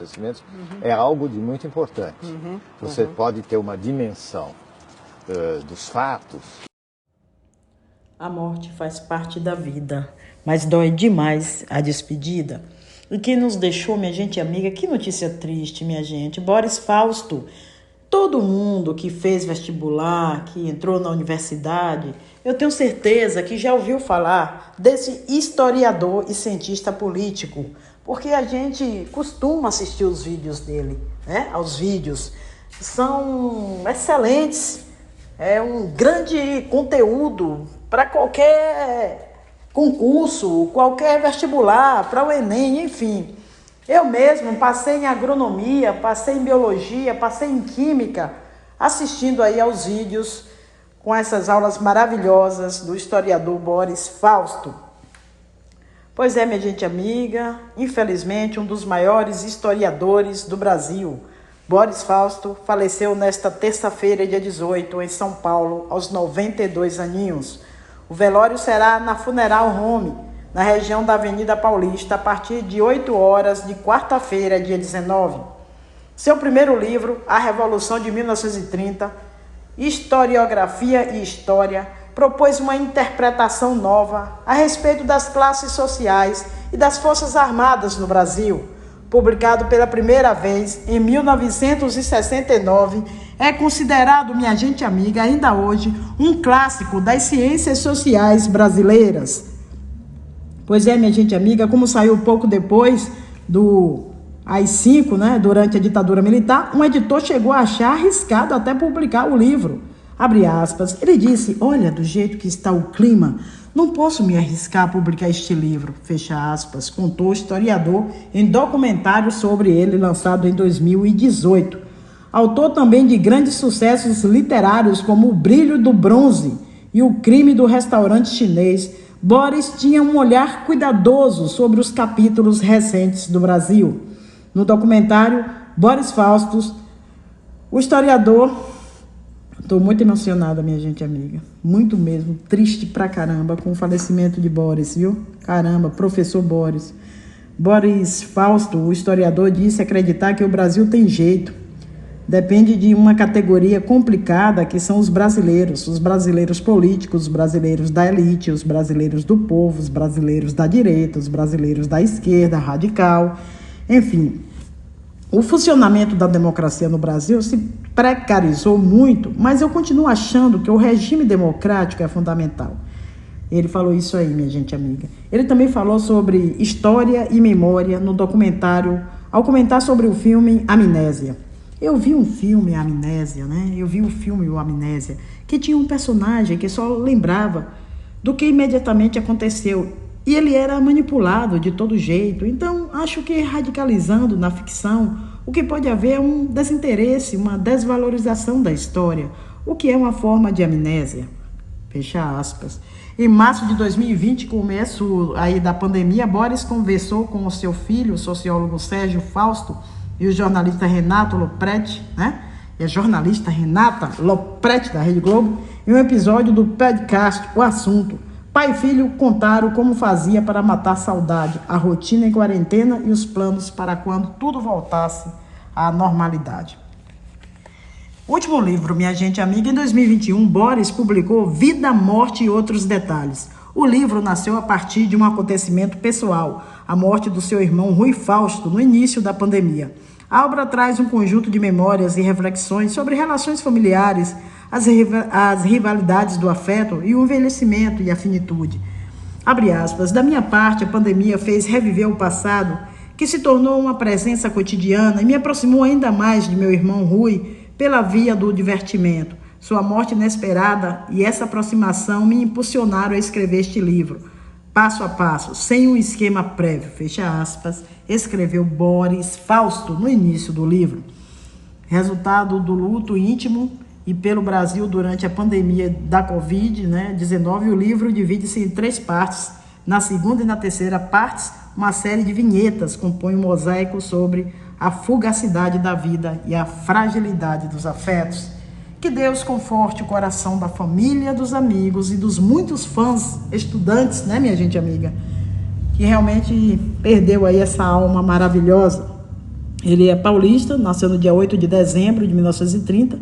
acontecimentos é algo de muito importante. Você pode ter uma dimensão dos fatos. A morte faz parte da vida, mas dói demais a despedida. E quem nos deixou, minha gente amiga, que notícia triste, minha gente. Boris Fausto. Todo mundo que fez vestibular, que entrou na universidade, eu tenho certeza que já ouviu falar desse historiador e cientista político, porque a gente costuma assistir os vídeos dele, né? Os vídeos são excelentes, é um grande conteúdo para qualquer concurso, qualquer vestibular, para o Enem, enfim. Eu mesmo passei em agronomia, passei em biologia, passei em química, assistindo aí aos vídeos com essas aulas maravilhosas do historiador Boris Fausto. Pois é, minha gente amiga, infelizmente um dos maiores historiadores do Brasil, Boris Fausto, faleceu nesta terça-feira, dia 18, em São Paulo, aos 92 aninhos. O velório será na Funeral Home, na região da Avenida Paulista, a partir de 8 horas de quarta-feira, dia 19. Seu primeiro livro, A Revolução de 1930, Historiografia e História, propôs uma interpretação nova a respeito das classes sociais e das Forças Armadas no Brasil. Publicado pela primeira vez em 1969, é considerado, minha gente amiga, ainda hoje, um clássico das ciências sociais brasileiras. Pois é, minha gente amiga, como saiu pouco depois do AI-5, né, durante a ditadura militar, um editor chegou a achar arriscado até publicar o livro. Abre aspas, ele disse, olha, do jeito que está o clima, não posso me arriscar a publicar este livro, fecha aspas, contou o historiador em documentário sobre ele lançado em 2018. Autor também de grandes sucessos literários como O Brilho do Bronze e O Crime do Restaurante Chinês, Boris tinha um olhar cuidadoso sobre os capítulos recentes do Brasil. No documentário Boris Fausto, o historiador... Estou muito emocionada, minha gente amiga. Muito mesmo. Triste pra caramba com o falecimento de Boris, viu? Caramba, professor Boris. Boris Fausto, o historiador, disse acreditar que o Brasil tem jeito. Depende de uma categoria complicada que são os brasileiros políticos, os brasileiros da elite, os brasileiros do povo, os brasileiros da direita, os brasileiros da esquerda, radical, enfim. O funcionamento da democracia no Brasil se precarizou muito, mas eu continuo achando que o regime democrático é fundamental. Ele falou isso aí, minha gente amiga. Ele também falou sobre história e memória no documentário, ao comentar sobre o filme Amnésia. Eu vi um filme, Amnésia, né? Eu vi o filme O Amnésia, que tinha um personagem que só lembrava do que imediatamente aconteceu. E ele era manipulado de todo jeito. Então, acho que radicalizando na ficção, o que pode haver é um desinteresse, uma desvalorização da história, o que é uma forma de amnésia. Fecha aspas. Em março de 2020, começo aí da pandemia, Boris conversou com o seu filho, o sociólogo Sérgio Fausto, e o jornalista Renato Lopretti, né? E a jornalista Renata Lopretti, da Rede Globo, em um episódio do podcast O Assunto. Pai e filho contaram como fazia para matar a saudade, a rotina em quarentena e os planos para quando tudo voltasse à normalidade. Último livro, minha gente amiga, em 2021, Boris publicou Vida, Morte e Outros Detalhes. O livro nasceu a partir de um acontecimento pessoal, a morte do seu irmão Rui Fausto, no início da pandemia. A obra traz um conjunto de memórias e reflexões sobre relações familiares, as rivalidades do afeto e o envelhecimento e a finitude. Abre aspas, da minha parte, a pandemia fez reviver o passado, que se tornou uma presença cotidiana e me aproximou ainda mais de meu irmão Rui pela via do divertimento. Sua morte inesperada e essa aproximação me impulsionaram a escrever este livro. Passo a passo, sem um esquema prévio, fecha aspas, escreveu Boris Fausto no início do livro. Resultado do luto íntimo e pelo Brasil durante a pandemia da Covid-19, o livro divide-se em 3 partes. Na segunda e na terceira partes, uma série de vinhetas compõe um mosaico sobre a fugacidade da vida e a fragilidade dos afetos. Que Deus conforte o coração da família, dos amigos e dos muitos fãs, estudantes, né, minha gente amiga, que realmente perdeu aí essa alma maravilhosa. Ele é paulista, nasceu no dia 8 de dezembro de 1930.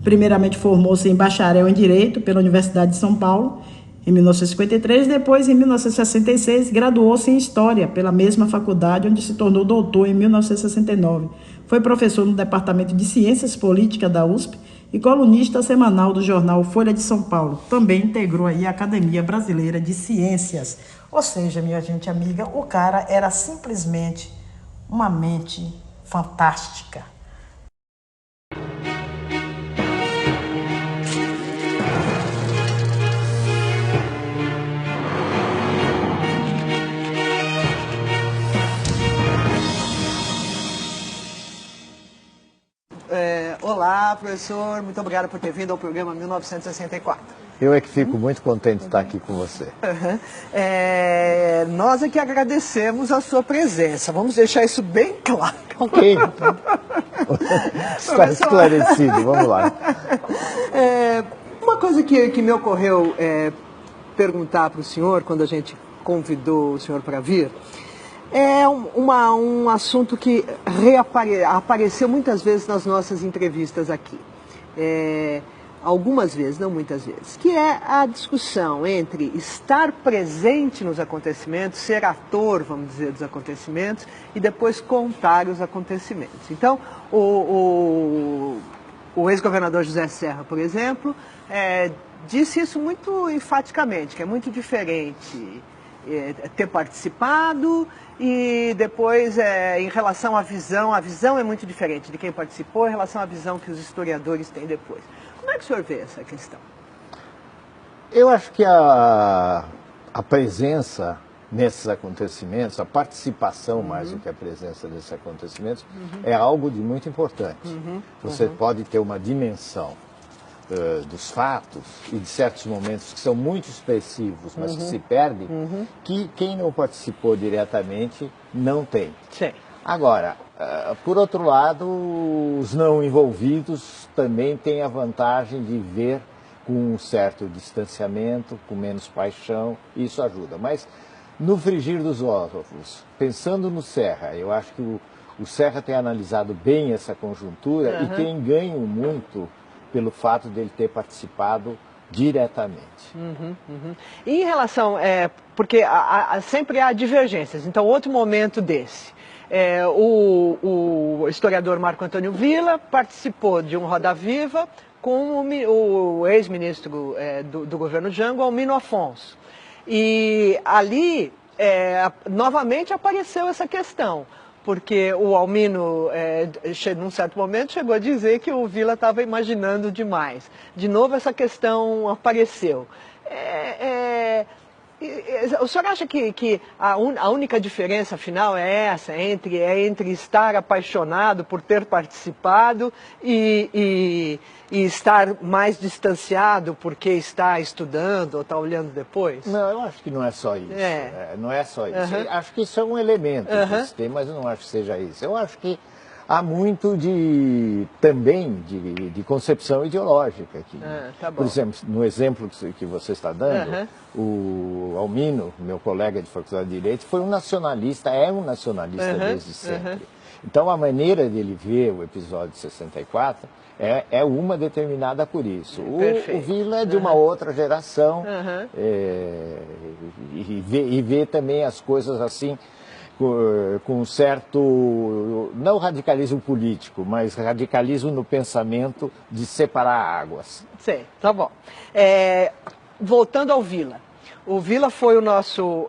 Primeiramente formou-se em bacharel em Direito pela Universidade de São Paulo em 1953. Depois, em 1966, graduou-se em História pela mesma faculdade, onde se tornou doutor em 1969. Foi professor no Departamento de Ciências Políticas da USP e colunista semanal do jornal Folha de São Paulo. Também integrou aí a Academia Brasileira de Ciências. Ou seja, minha gente amiga, o cara era simplesmente uma mente fantástica. Olá, professor. Muito obrigado por ter vindo ao programa 1964. Eu é que fico muito contente de estar aqui com você. Nós é que agradecemos a sua presença. Vamos deixar isso bem claro. Ok. Está esclarecido. Vamos lá. Uma coisa que me ocorreu perguntar para o senhor, quando a gente convidou o senhor para vir, é um assunto que apareceu muitas vezes nas nossas entrevistas aqui. Algumas vezes, não muitas vezes, que é a discussão entre estar presente nos acontecimentos, ser ator, vamos dizer, dos acontecimentos, e depois contar os acontecimentos. Então, o ex-governador José Serra, por exemplo, disse isso muito enfaticamente, que é muito diferente ter participado e depois, em relação à visão, a visão é muito diferente de quem participou em relação à visão que os historiadores têm depois. Como é que o senhor vê essa questão? Eu acho que a presença nesses acontecimentos, a participação mais do que a presença nesses acontecimentos, é algo de muito importante. Você pode ter uma dimensão dos fatos e de certos momentos que são muito expressivos, mas que se perdem, que quem não participou diretamente não tem. Sim. Agora, por outro lado, os não envolvidos também têm a vantagem de ver com um certo distanciamento, com menos paixão, e isso ajuda. Mas no frigir dos ovos, pensando no Serra, eu acho que o Serra tem analisado bem essa conjuntura e tem ganho muito pelo fato dele ter participado diretamente. E em relação, porque sempre há divergêncies, então outro momento desse, o historiador Marco Antônio Villa participou de um Roda Viva com o ex-ministro do governo Jango, Almino Afonso. E ali, novamente apareceu essa questão, porque o Almino, num certo momento, chegou a dizer que o Villa estava imaginando demais. De novo, essa questão apareceu. O senhor acha que a única diferença, afinal, é essa, entre estar apaixonado por ter participado e estar mais distanciado porque está estudando ou está olhando depois? Não, eu acho que não é só isso. Não é só isso. Acho que isso é um elemento que se tem, mas eu não acho que seja isso. Eu acho que há muito também de concepção ideológica aqui. Tá bom. Por exemplo, no exemplo que você está dando, o Almino, meu colega de faculdade de Direito, foi um nacionalista, é um nacionalista desde sempre. Então a maneira dele ver o episódio de 64 é uma determinada por isso. O Villa é de uma outra geração e vê também as coisas assim com um certo, não radicalismo político, mas radicalismo no pensamento de separar águas. Sim, tá bom. Voltando ao Villa. O Villa foi o nosso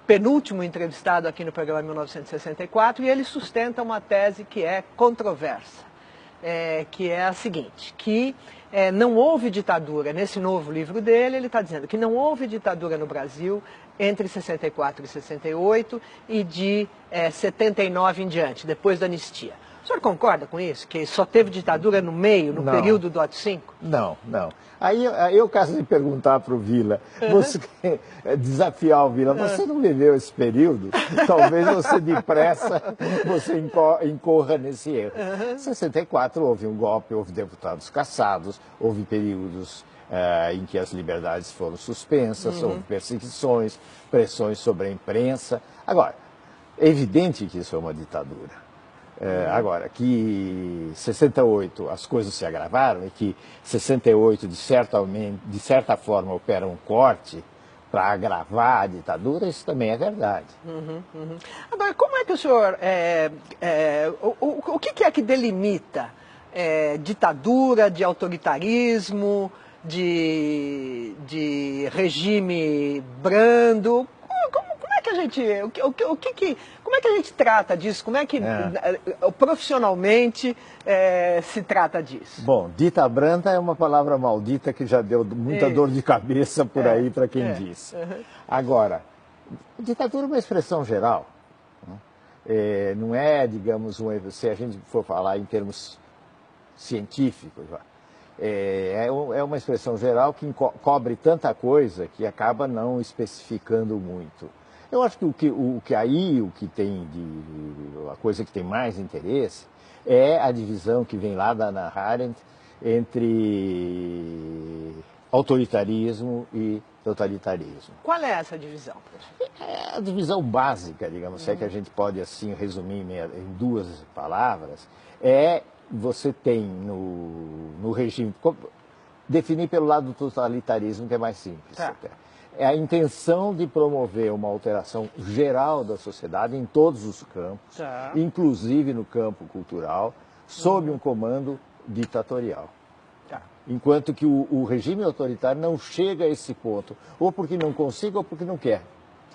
penúltimo entrevistado aqui no programa 1964 e ele sustenta uma tese que é controversa, que é a seguinte, que não houve ditadura. Nesse novo livro dele, ele está dizendo que não houve ditadura no Brasil entre 64 e 68 e de 79 em diante, depois da anistia. O senhor concorda com isso? Que só teve ditadura no meio, no período do AI-5? Não. Aí eu caso de perguntar para o Villa, você desafiar o Villa, você não viveu esse período? Talvez você depressa incorra nesse erro. Em 64 houve um golpe, houve deputados caçados, houve períodos em que as liberdades foram suspensas, houve perseguições, pressões sobre a imprensa. Agora, é evidente que isso é uma ditadura. Agora, que 68 as coisas se agravaram e que 68, de certa forma, opera um corte para agravar a ditadura, isso também é verdade. Agora, como é que o senhor... o que é que delimita ditadura, de autoritarismo, de regime brando? Como é que a gente... como é que a gente trata disso? Como é que profissionalmente se trata disso? Bom, dita branda é uma palavra maldita que já deu muita dor de cabeça por aí para quem disse. Agora, ditadura é uma expressão geral. Não é, digamos, se a gente for falar em termos científicos, é uma expressão geral que cobre tanta coisa que acaba não especificando muito. Eu acho que a coisa que tem mais interesse é a divisão que vem lá da Hannah Arendt entre autoritarismo e totalitarismo. Qual é essa divisão, professor? É a divisão básica, digamos, se é que a gente pode assim resumir em duas palavras, você tem no regime, definir pelo lado do totalitarismo, que é mais simples. Tá. É a intenção de promover uma alteração geral da sociedade em todos os campos, Tá. inclusive no campo cultural, sob um comando ditatorial. Tá. Enquanto que o regime autoritário não chega a esse ponto, ou porque não consiga ou porque não quer.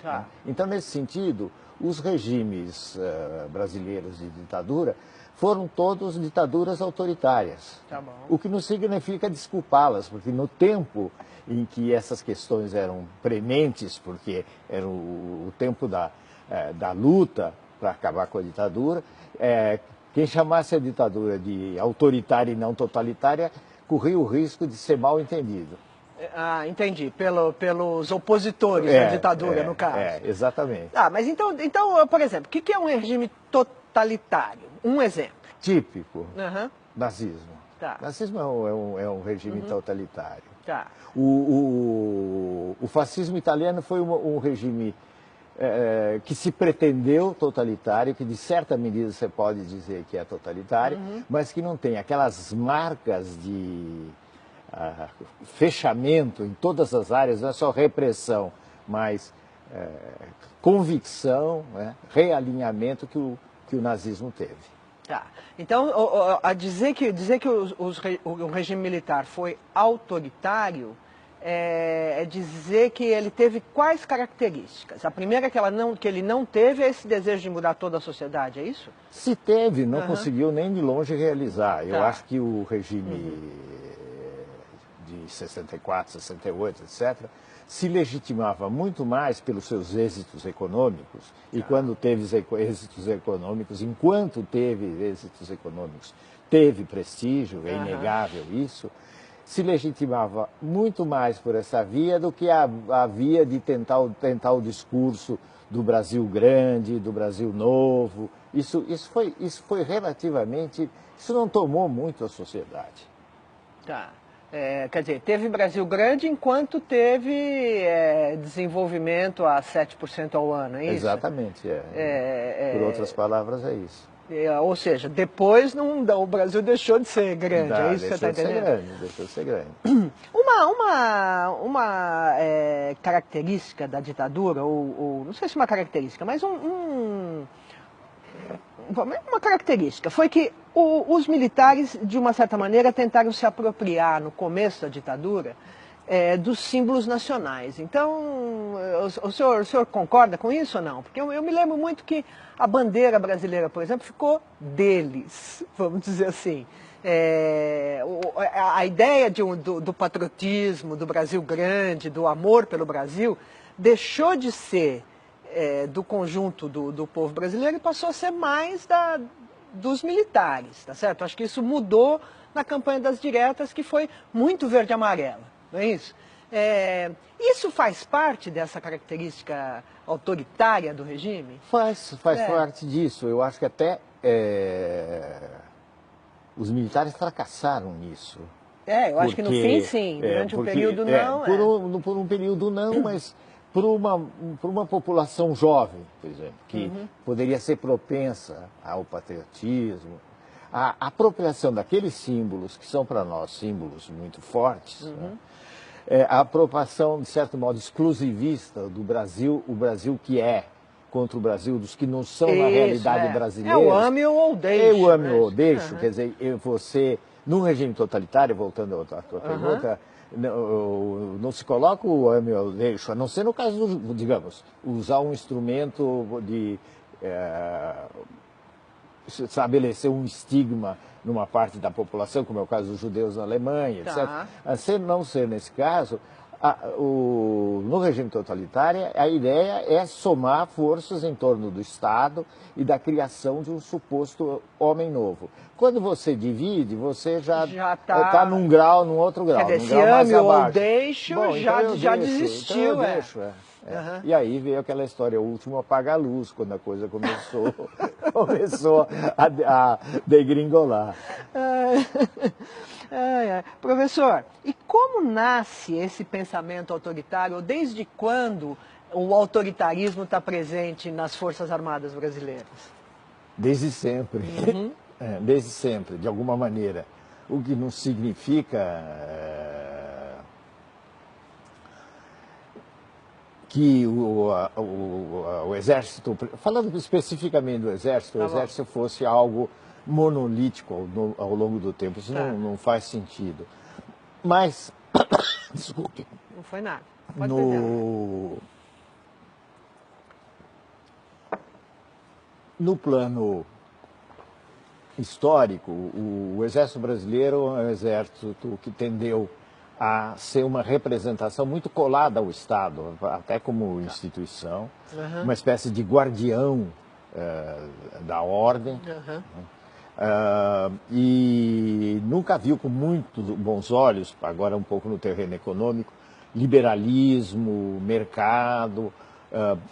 Tá. Então, nesse sentido, os regimes brasileiros de ditadura foram todos ditaduras autoritárias. Tá bom. O que não significa desculpá-las, porque no tempo em que essas questões eram prementes, porque era o tempo da luta para acabar com a ditadura, quem chamasse a ditadura de autoritária e não totalitária corria o risco de ser mal entendido. Ah, entendi. Pelos opositores da ditadura, no caso. Exatamente. Ah, mas então, por exemplo, o que é um regime totalitário? Um exemplo. Típico, Aham. nazismo. Tá. Nazismo é um regime totalitário. Tá. O fascismo italiano foi um regime que se pretendeu totalitário, que de certa medida você pode dizer que é totalitário, mas que não tem aquelas marcas de fechamento em todas as áreas, não é só repressão, mas convicção, realinhamento que o nazismo teve. Tá. Então, a dizer que o regime militar foi autoritário é dizer que ele teve quais características? A primeira que ele não teve é esse desejo de mudar toda a sociedade, é isso? Se teve, não conseguiu nem de longe realizar. Eu Tá. acho que o regime de 64, 68, etc., se legitimava muito mais pelos seus êxitos econômicos, e quando teve êxitos econômicos, enquanto teve êxitos econômicos, teve prestígio, é inegável isso, se legitimava muito mais por essa via do que a via de tentar o discurso do Brasil grande, do Brasil novo. Isso foi relativamente... Isso não tomou muito a sociedade. Tá. Quer dizer, teve Brasil grande enquanto teve desenvolvimento a 7% ao ano, é isso? Exatamente, Por outras palavras, é isso. Ou seja, depois o Brasil deixou de ser grande, é isso que você está entendendo? Deixou de ser grande. Uma característica da ditadura, ou não sei se uma característica, mas uma característica foi que os militares, de uma certa maneira, tentaram se apropriar, no começo da ditadura, dos símbolos nacionais. Então, o senhor concorda com isso ou não? Porque eu me lembro muito que a bandeira brasileira, por exemplo, ficou deles, vamos dizer assim. A ideia do patriotismo, do Brasil grande, do amor pelo Brasil, deixou de ser do conjunto do povo brasileiro e passou a ser mais dos militares, tá certo? Acho que isso mudou na campanha das diretas, que foi muito verde e amarela, não é isso? Isso faz parte dessa característica autoritária do regime? Faz parte disso. Eu acho que até os militares fracassaram nisso. Eu acho que no fim sim, durante um período não. Por um período não, mas para uma população jovem, por exemplo, que poderia ser propensa ao patriotismo, a apropriação daqueles símbolos que são para nós símbolos muito fortes, né? A apropriação, de certo modo, exclusivista do Brasil, o Brasil que é, contra o Brasil dos que não são na realidade brasileiros. É o ame ou deixe. É o ame ou deixe, quer dizer, você, num regime totalitário, voltando à tua pergunta, não se coloca o ame ou deixe, a não ser no caso, digamos, usar um instrumento de estabelecer um estigma numa parte da população, como é o caso dos judeus na Alemanha, etc. A não ser nesse caso, no regime totalitário, a ideia é somar forças em torno do Estado e da criação de um suposto homem novo. Quando você divide, você já está num grau, num outro grau, quer num dizer, grau mais se ame abaixo. ou deixo, Bom, já desistiu. Então eu deixo, E aí veio aquela história, o último apagar a luz, quando a coisa começou a degringolar. Professor, e como nasce esse pensamento autoritário, ou desde quando o autoritarismo está presente nas Forças Armadas brasileiras? Desde sempre, desde sempre, de alguma maneira. O que não significa que o Exército, falando especificamente do Exército, o Exército fosse algo monolítico ao longo do tempo. Isso não faz sentido. Mas, desculpe. Não foi nada. Pode dizer. No plano histórico, o Exército Brasileiro é um exército que tendeu a ser uma representação muito colada ao Estado, até como instituição, uma espécie de guardião da ordem. E nunca viu com muito bons olhos, agora um pouco no terreno econômico, liberalismo, mercado,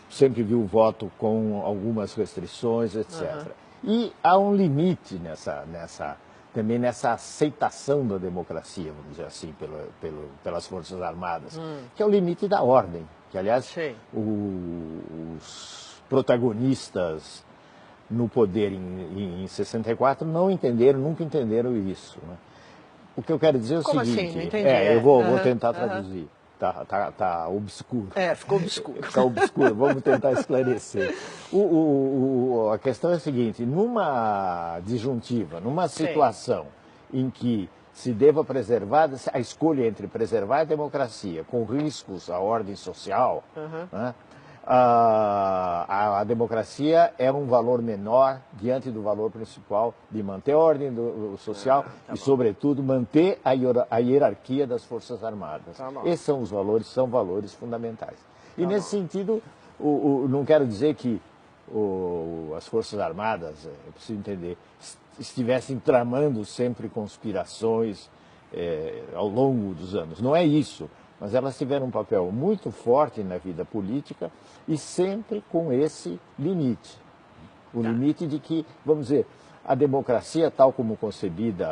sempre viu o voto com algumas restrições, etc. E há um limite também nessa aceitação da democracia, vamos dizer assim, pelas Forças Armadas, que é o limite da ordem, que, aliás, os protagonistas no poder em 64 nunca entenderam isso. Né? O que eu quero dizer é o seguinte, assim? Não entendi. Eu vou tentar traduzir. Tá obscuro. Ficou obscuro. Está obscuro, vamos tentar esclarecer. A questão é a seguinte, numa disjuntiva, numa situação em que se deva preservar, a escolha entre preservar a democracia com riscos à ordem social, né, a democracia é um valor menor diante do valor principal de manter a ordem social e, sobretudo, manter a hierarquia das Forças Armadas. Esses são valores fundamentais. E, nesse sentido, não quero dizer que as Forças Armadas, é preciso entender, estivessem tramando sempre conspirações ao longo dos anos. Não é isso. Mas elas tiveram um papel muito forte na vida política e sempre com esse limite. O limite de que, vamos dizer, a democracia, tal como concebida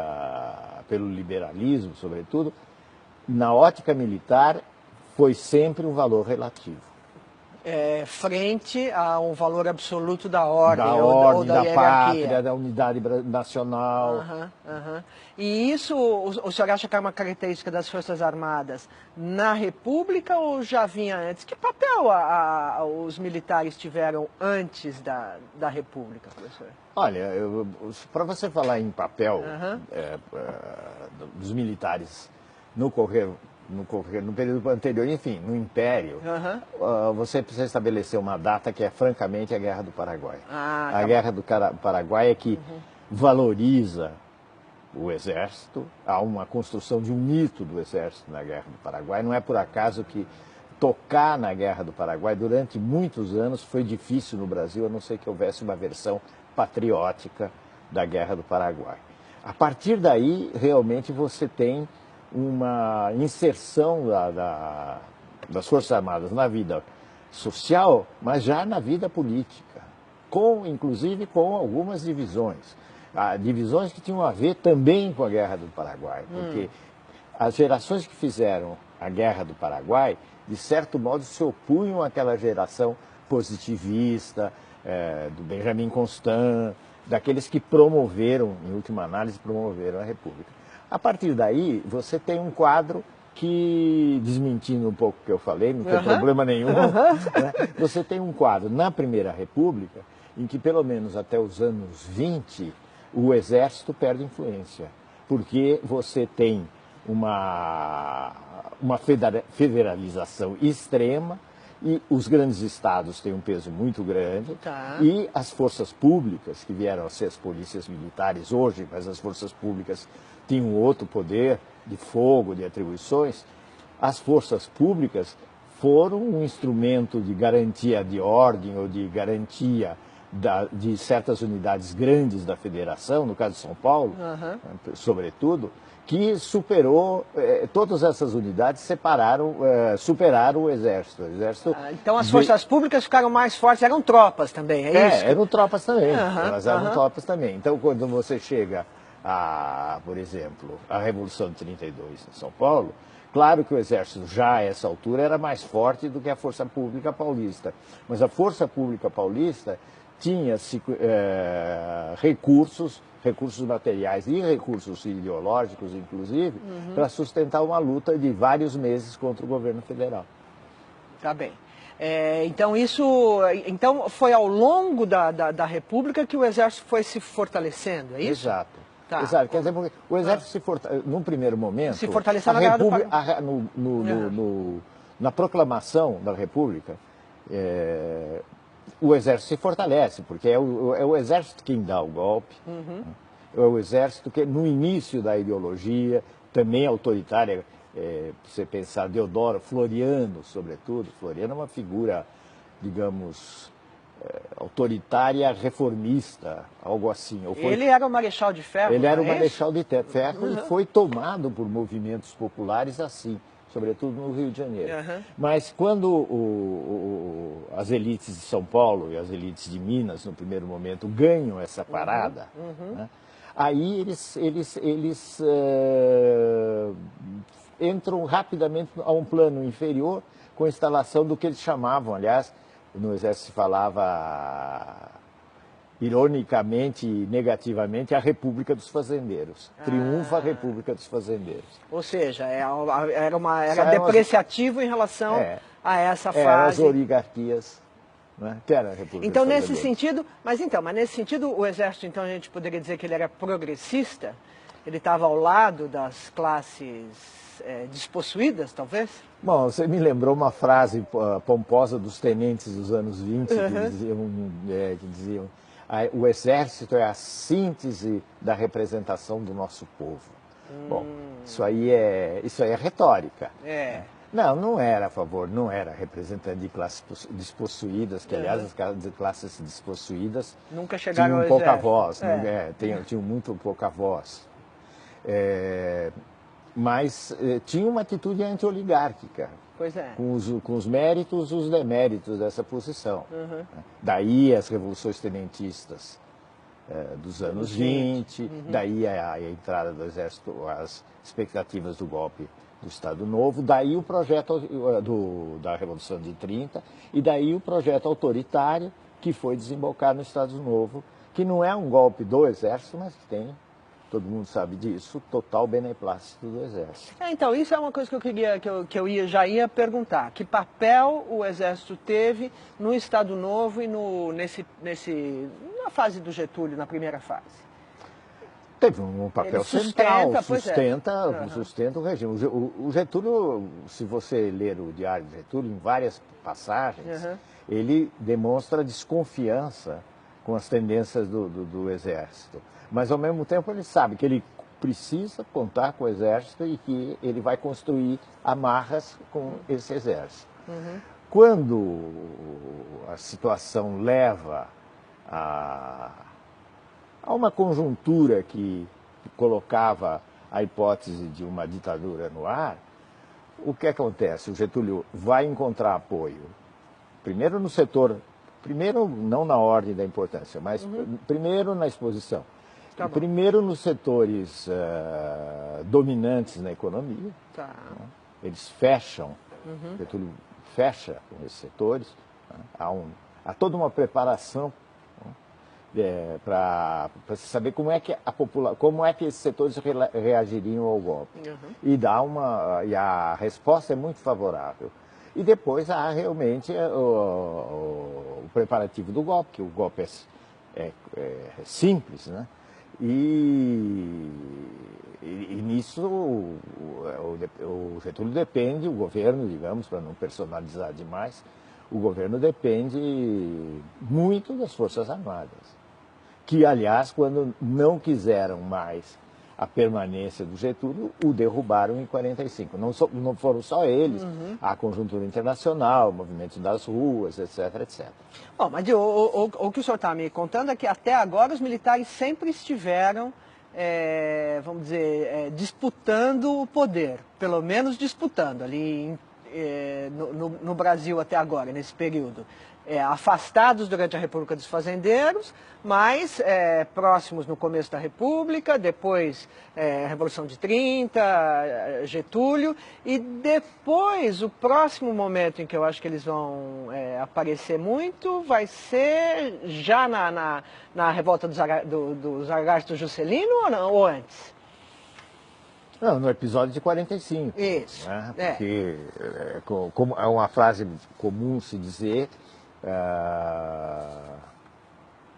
pelo liberalismo, sobretudo, na ótica militar, foi sempre um valor relativo. Frente a um valor absoluto da ordem, ou da pátria, da unidade nacional. E isso, o senhor acha que é uma característica das Forças Armadas na República ou já vinha antes? Que papel os militares tiveram antes da República, professor? Olha, para você falar em papel dos militares no período anterior, enfim, no Império, você precisa estabelecer uma data que é, francamente, a Guerra do Paraguai. A Guerra do Paraguai é que valoriza o Exército, há uma construção de um mito do Exército na Guerra do Paraguai. Não é por acaso que tocar na Guerra do Paraguai durante muitos anos foi difícil no Brasil, a não ser que houvesse uma versão patriótica da Guerra do Paraguai. A partir daí, realmente, você tem uma inserção das Forças Armadas na vida social, mas já na vida política, inclusive com algumas divisões. Divisões que tinham a ver também com a Guerra do Paraguai, porque as gerações que fizeram a Guerra do Paraguai de certo modo, se opunham àquela geração positivista, do Benjamin Constant, daqueles que promoveram, em última análise, promoveram a República. A partir daí, você tem um quadro que, desmentindo um pouco o que eu falei, não tem problema nenhum, né? Você tem um quadro na Primeira República em que, pelo menos até os anos 20, o Exército perde influência, porque você tem uma federalização extrema e os grandes estados têm um peso muito grande, e as forças públicas, que vieram a ser as polícias militares hoje, mas as forças públicas tinham outro poder de fogo, de atribuições, as forças públicas foram um instrumento de garantia de ordem ou de garantia de certas unidades grandes da federação, no caso de São Paulo, sobretudo, que superou, todas essas unidades superaram o Exército. Então as forças públicas ficaram mais fortes, eram tropas também, é isso? Eram tropas também, elas eram tropas também. Então quando você chega por exemplo, a Revolução de 32 em São Paulo, claro que o Exército já a essa altura era mais forte do que a Força Pública Paulista, mas a Força Pública Paulista tinha recursos materiais e recursos ideológicos, inclusive, para sustentar uma luta de vários meses contra o governo federal. Tá bem. Então foi ao longo da República que o Exército foi se fortalecendo, é isso? Exato. Exato. Quer dizer, o Exército, num primeiro momento, se fortaleceu na Guerra na proclamação da República, o Exército se fortalece, porque é o Exército quem dá o golpe, é o Exército que, no início da ideologia, também autoritária, você pensar Deodoro, Floriano, sobretudo, Floriano é uma figura, digamos, autoritária, reformista, algo assim. Ele era o Marechal de Ferro. Ele era o Marechal de Ferro e foi tomado por movimentos populares assim, sobretudo no Rio de Janeiro. Mas quando as elites de São Paulo e as elites de Minas, no primeiro momento, ganham essa parada, né, aí eles entram rapidamente a um plano inferior com a instalação do que eles chamavam, aliás, no Exército se falava, ironicamente e negativamente, a República dos Fazendeiros. Triunfa a República dos Fazendeiros. Ou seja, era depreciativo em relação a essa fase. As oligarquias, né, que era a República então, dos nesse sentido, mas nesse sentido, o Exército, então, a gente poderia dizer que ele era progressista? Ele estava ao lado das classes despossuídas, talvez? Bom, você me lembrou uma frase pomposa dos tenentes dos anos 20, que diziam o Exército é a síntese da representação do nosso povo. Bom, isso aí é retórica. Não era a favor, não era representante de classes despossuídas, que aliás as classes despossuídas nunca chegaram tinham pouca voz, tinham muito pouca voz. Mas tinha uma atitude anti-oligárquica, com os méritos e os deméritos dessa posição. Daí as revoluções tenentistas dos anos 20, daí a entrada do Exército, as expectativas do golpe do Estado Novo, daí o projeto da Revolução de 30, e daí o projeto autoritário que foi desembocar no Estado Novo, que não é um golpe do Exército, mas que tem, todo mundo sabe disso, total beneplácito do Exército. Então, isso é uma coisa que eu queria, já ia perguntar. Que papel o Exército teve no Estado Novo e na fase do Getúlio, na primeira fase? Teve um papel central, sustenta o regime. O Getúlio, se você ler o Diário de Getúlio, em várias passagens, ele demonstra desconfiança com as tendências do Exército. Mas, ao mesmo tempo, ele sabe que ele precisa contar com o Exército e que ele vai construir amarras com esse Exército. Quando a situação leva a uma conjuntura que colocava a hipótese de uma ditadura no ar, o que acontece? O Getúlio vai encontrar apoio, primeiro no setor, não na ordem da importância, mas primeiro na exposição. Primeiro nos setores dominantes na economia, né? Eles fecham Getúlio fecha com esses setores, né? Há toda uma preparação para se saber como é que como é que esses setores reagiriam ao golpe. E a resposta é muito favorável. E depois há realmente o preparativo do golpe, que o golpe é simples, né? E nisso o Getúlio depende, o governo, digamos, para não personalizar demais, o governo depende muito das Forças Armadas, que, aliás, quando não quiseram mais a permanência do Getúlio, o derrubaram em 45. Não foram só eles, a conjuntura internacional, movimentos das ruas, etc, etc. Bom, mas o que o senhor está me contando é que até agora os militares sempre estiveram, vamos dizer, disputando o poder, pelo menos disputando ali no Brasil até agora, nesse período. Afastados durante a República dos Fazendeiros, mas próximos no começo da República, depois Revolução de 30, Getúlio, e depois o próximo momento em que eu acho que eles vão aparecer muito vai ser já na revolta dos Argastos Juscelino ou antes? Não, no episódio de 45. Isso. Né? Porque como é uma frase comum se dizer,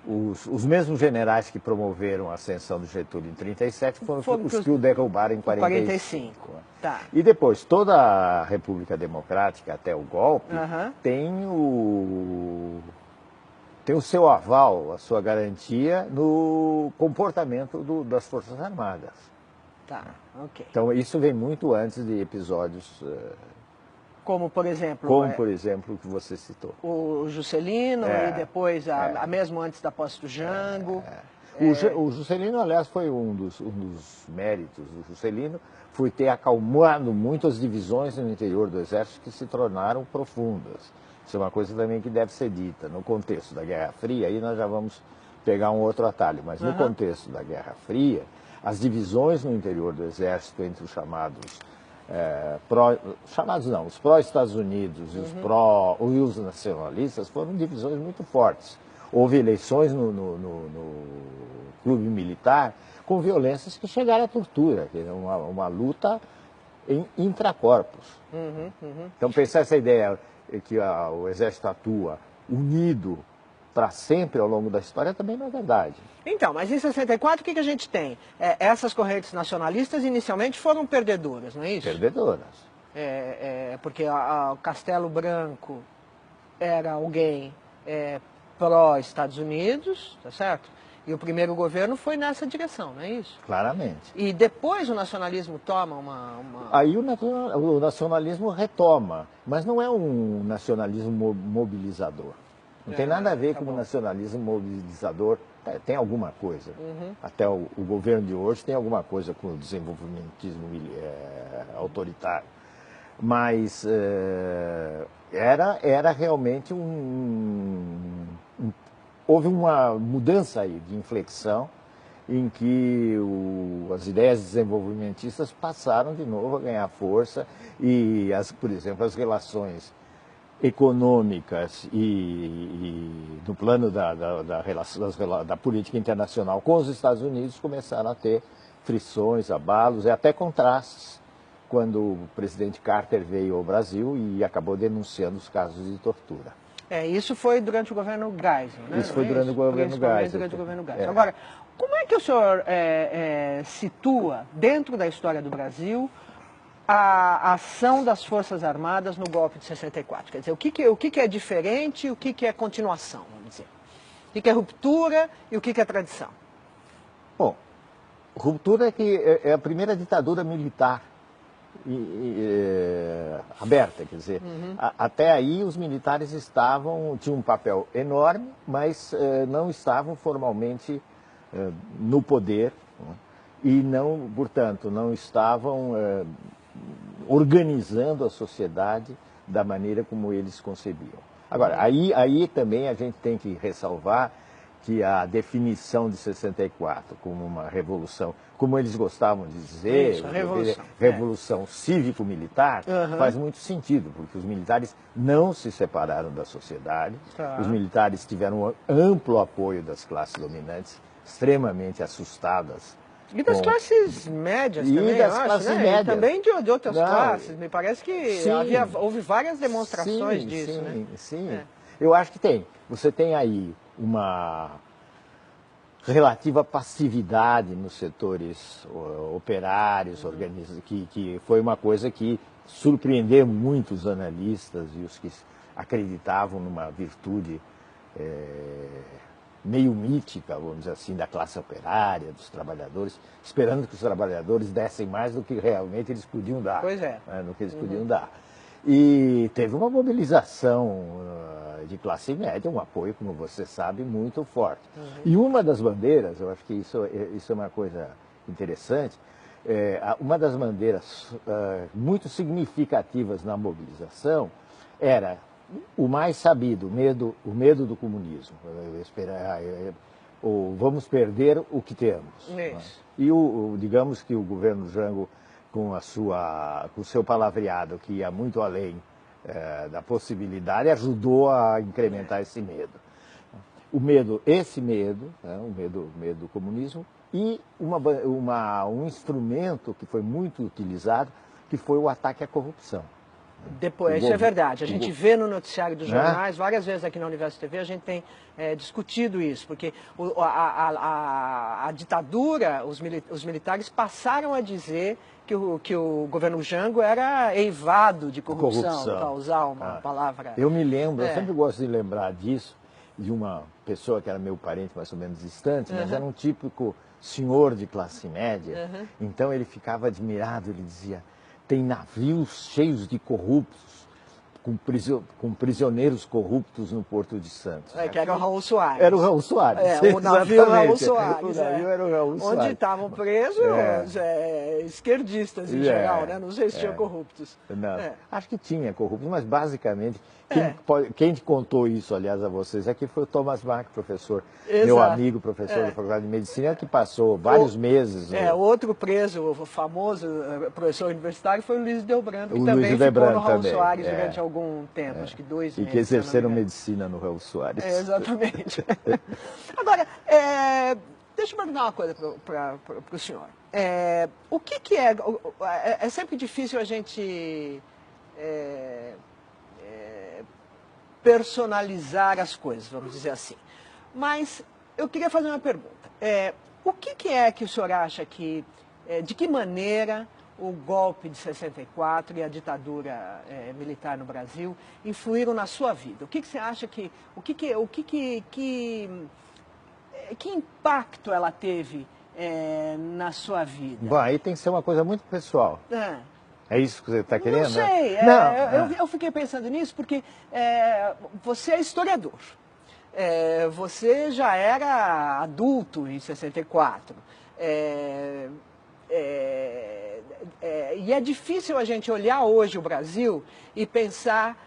os mesmos generais que promoveram a ascensão do Getúlio em 37 foram os que o derrubaram em 45. Tá. E depois, toda a República Democrática, até o golpe, tem o seu aval, a sua garantia no comportamento das Forças Armadas. Tá, ok. Então isso vem muito antes de episódios... Como, por exemplo... por exemplo, o que você citou. O Juscelino e depois, mesmo antes da posse do Jango. O Juscelino, aliás, foi um dos méritos do Juscelino, foi ter acalmado muito as divisões no interior do Exército que se tornaram profundas. Isso é uma coisa também que deve ser dita. No contexto da Guerra Fria, aí nós já vamos pegar um outro atalho, mas no contexto da Guerra Fria, as divisões no interior do Exército entre os chamados os pró-Estados Unidos e os nacionalistas foram divisões muito fortes. Houve eleições no clube militar com violências que chegaram à tortura, que era uma luta em intracorpos. Então pensar essa ideia que o Exército atua unido para sempre ao longo da história também não é verdade. Então, mas em 64 o que a gente tem? Essas correntes nacionalistas inicialmente foram perdedoras, não é isso? Perdedoras. Porque o Castelo Branco era alguém pró-Estados Unidos, tá certo? E o primeiro governo foi nessa direção, não é isso? Claramente. E depois o nacionalismo toma Aí o nacionalismo retoma, mas não é um nacionalismo mobilizador. Não tem nada a ver com o nacionalismo mobilizador, tem alguma coisa. Até o governo de hoje tem alguma coisa com o desenvolvimentismo autoritário. Mas era realmente houve uma mudança aí de inflexão em que as ideias desenvolvimentistas passaram de novo a ganhar força e, por exemplo, as relações econômicas e no plano da política internacional com os Estados Unidos começaram a ter frições, abalos e até contrastes quando o presidente Carter veio ao Brasil e acabou denunciando os casos de tortura. Isso foi durante o governo Geisel, né? Isso foi durante o governo Geisel. Durante o governo Geisel. Agora, como é que o senhor situa dentro da história do Brasil a ação das Forças Armadas no golpe de 64? Quer dizer, o que é diferente e o que é continuação, vamos dizer? O que é ruptura e o que é tradição? Bom, ruptura é a primeira ditadura militar aberta, quer dizer, até aí os militares tinham um papel enorme, mas não estavam formalmente no poder, né? E não, portanto, não estavam organizando a sociedade da maneira como eles concebiam. Agora, aí também a gente tem que ressalvar que a definição de 64 como uma revolução, como eles gostavam de dizer, Isso, revolução cívico-militar, faz muito sentido, porque os militares não se separaram da sociedade, os militares tiveram um amplo apoio das classes dominantes, extremamente assustadas. E das classes médias E também, das eu acho, classes né? médias. E também de outras Não, classes. Me parece que sim. houve várias demonstrações Sim, disso, sim, né? sim. Eu acho que tem. Você tem aí uma relativa passividade nos setores operários, que foi uma coisa que surpreendeu muito os analistas e os que acreditavam numa virtude meio mítica, vamos dizer assim, da classe operária, dos trabalhadores, esperando que os trabalhadores dessem mais do que realmente eles podiam dar. Pois é. Né, do que eles podiam dar. E teve uma mobilização de classe média, um apoio, como você sabe, muito forte. E uma das bandeiras, eu acho que isso é uma coisa interessante, uma das bandeiras muito significativas na mobilização era o mais sabido, o medo do comunismo. Vamos perder o que temos. Né? E digamos que o governo Jango, com o seu palavreado, que ia muito além da possibilidade, ajudou a incrementar esse medo. Esse medo, né, o medo do comunismo, e um instrumento que foi muito utilizado, que foi o ataque à corrupção. Depois, isso é verdade. A gente vê no noticiário dos jornais, várias vezes aqui na Universo TV, a gente tem discutido isso, porque a ditadura, os militares passaram a dizer que o governo Jango era eivado de corrupção. Para usar uma palavra. Eu me lembro, eu sempre gosto de lembrar disso, de uma pessoa que era meu parente mais ou menos distante, mas era um típico senhor de classe média, então ele ficava admirado, ele dizia: tem navios cheios de corruptos, com prisioneiros corruptos no Porto de Santos. Que era o Raul Soares. Era o Raul Soares. O navio Raul Soares. O navio era o Raul Soares. Onde estavam presos esquerdistas em geral, né? Não sei se tinha corruptos. Não, acho que tinha corruptos, mas basicamente quem contou isso, aliás, a vocês aqui foi o Thomas Bach, professor, meu amigo, professor da Faculdade de Medicina, que passou vários meses. Outro preso, o famoso professor universitário, foi o Luiz Delbrando, que também ficou no Raul Soares durante algum tempo, acho que 2 meses. E que exerceram medicina no Raul Soares. Exatamente. Agora, deixa eu perguntar uma coisa para o senhor. O que é... É sempre difícil a gente personalizar as coisas, vamos dizer assim. Mas eu queria fazer uma pergunta. O que é que o senhor acha que... de que maneira o golpe de 64 e a ditadura militar no Brasil influíram na sua vida? O que você acha que... Que impacto ela teve na sua vida? Bom, aí tem que ser uma coisa muito pessoal. É isso que você está querendo? Não sei. Eu fiquei pensando nisso porque você é historiador. Você já era adulto em 64. E é difícil a gente olhar hoje o Brasil e pensar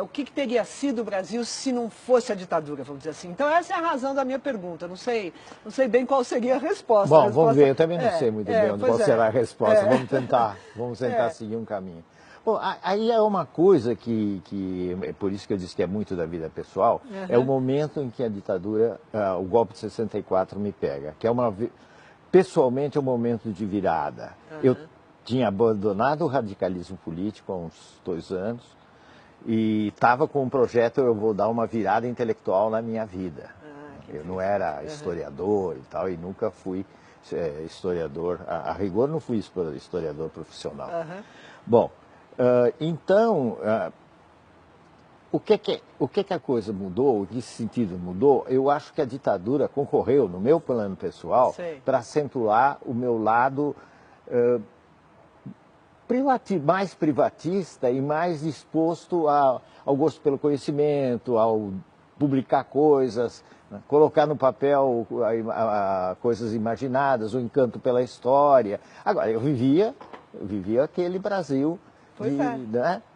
o que teria sido o Brasil se não fosse a ditadura, vamos dizer assim. Então essa é a razão da minha pergunta. Não sei bem qual seria a resposta. Bom, vamos ver. Eu também não sei muito bem qual será a resposta. Vamos tentar seguir um caminho. Bom, aí é uma coisa que é por isso que eu disse que é muito da vida pessoal, é o momento em que a ditadura, o golpe de 64 me pega, que pessoalmente é um momento de virada. Eu tinha abandonado o radicalismo político há uns 2 anos e estava com um projeto, eu vou dar uma virada intelectual na minha vida. Eu não era historiador e tal, e nunca fui historiador, a rigor não fui historiador profissional. Bom, então, o que a coisa mudou, em que sentido mudou? Eu acho que a ditadura concorreu, no meu plano pessoal, para acentuar o meu lado mais privatista e mais disposto ao gosto pelo conhecimento, ao publicar coisas, né? Colocar no papel coisas imaginadas, o encanto pela história. Agora, eu vivia aquele Brasil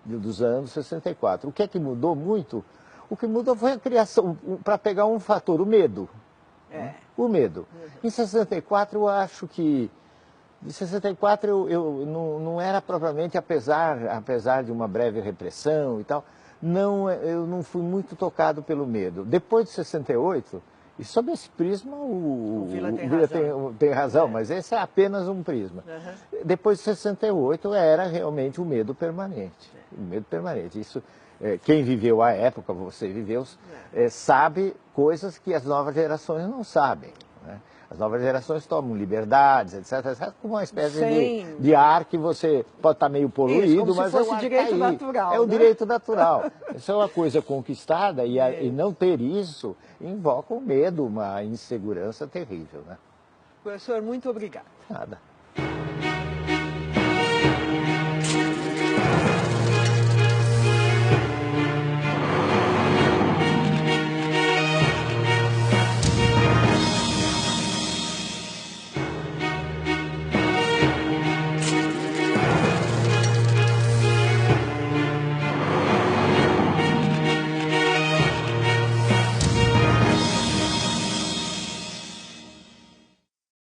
dos anos 64. O que é que mudou muito? O que mudou foi a criação, para pegar um fator, o medo. Né? O medo. Em 64 eu acho que... Em 64 eu não era propriamente, apesar de uma breve repressão e tal, eu não fui muito tocado pelo medo. Depois de 68, e sob esse prisma o Vila tem razão, mas esse é apenas um prisma. Depois de 68 era realmente o medo permanente. O medo permanente. Isso, quem viveu a época, você viveu, sabe coisas que as novas gerações não sabem. Né? As novas gerações tomam liberdades, etc, como uma espécie de ar que você pode estar meio poluído, isso, mas se fosse é um ar direito natural. É o né? direito natural. Isso é uma coisa conquistada e não ter isso invoca um medo, uma insegurança terrível. Né? Professor, muito obrigado. Nada.